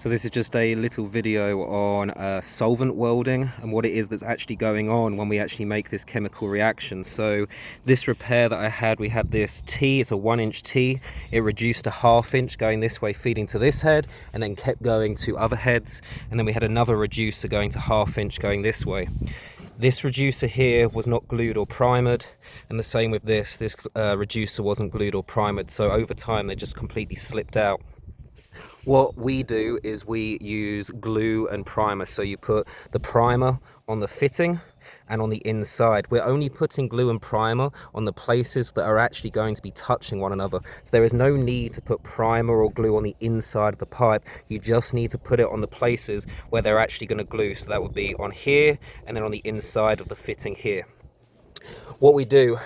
So this is just a little video on solvent welding and what it is that's actually going on when we actually make this chemical reaction. So this repair that I had, we had this T, it's a 1-inch T. It reduced to 1/2 inch going this way, feeding to this head, and then kept going to other heads. And then we had another reducer going to 1/2 inch going this way. This reducer here was not glued or primered, and the same with this reducer wasn't glued or primered. So over time, they just completely slipped out. What we do is we use glue and primer. So you put the primer on the fitting and on the inside. We're only putting glue and primer on the places that are actually going to be touching one another. So there is no need to put primer or glue on the inside of the pipe. You just need to put it on the places where they're actually going to glue. So that would be on here and then on the inside of the fitting here. What we do,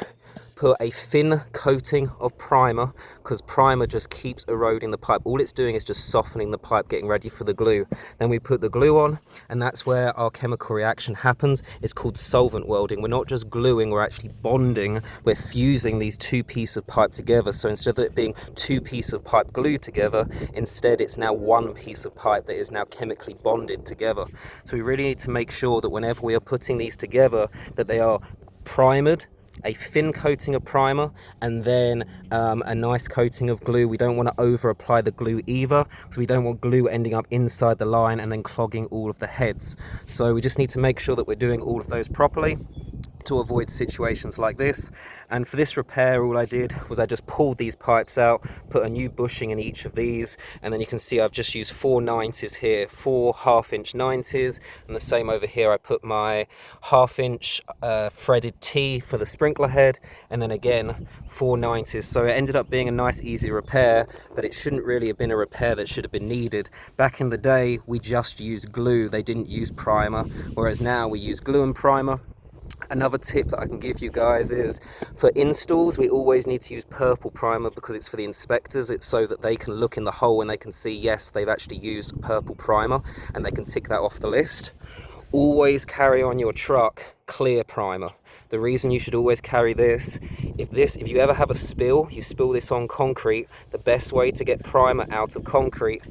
put a thin coating of primer, because primer just keeps eroding the pipe. All it's doing is just softening the pipe, getting ready for the glue. Then we put the glue on, and that's where our chemical reaction happens. It's called solvent welding. We're not just gluing, we're actually bonding. We're fusing these two pieces of pipe together. So instead of it being two pieces of pipe glued together, instead it's now one piece of pipe that is now chemically bonded together. So we really need to make sure that whenever we are putting these together, that they are primered, a thin coating of primer, and then a nice coating of glue. We don't want to over apply the glue either, because we don't want glue ending up inside the line and then clogging all of the heads. So we just need to make sure that we're doing all of those properly to avoid situations like this. And for this repair, all I did was I just pulled these pipes out, put a new bushing in each of these, and then you can see I've just used 4 90s here, 4 1/2-inch 90s, and the same over here. I put my 1/2-inch threaded T for the sprinkler head, and then again 4 90s. So it ended up being a nice easy repair, but it shouldn't really have been a repair that should have been needed. Back in the day, we just used glue, they didn't use primer, whereas now we use glue and primer. Another tip that I can give you guys is for installs, we always need to use purple primer, because it's for the inspectors. It's so that they can look in the hole and they can see, yes, they've actually used purple primer, and they can tick that off the list. Always carry on your truck clear primer. The reason you should always carry this, if you ever have a spill, you spill this on concrete, the best way to get primer out of concrete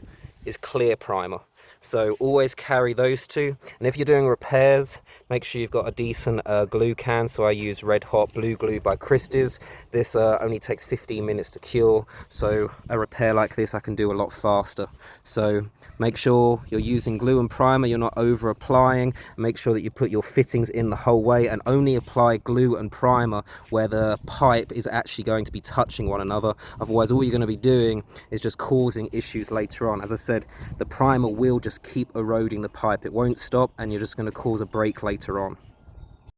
is clear primer. So always carry those two. And if you're doing repairs, make sure you've got a decent glue can. So I use Red Hot Blue Glue by Christie's. This only takes 15 minutes to cure. So a repair like this I can do a lot faster. So make sure you're using glue and primer, you're not over applying. Make sure that you put your fittings in the whole way, and only apply glue and primer where the pipe is actually going to be touching one another. Otherwise, all you're going to be doing is just causing issues later on. As I said, the primer will just keep eroding the pipe. It won't stop, and you're just going to cause a break later on.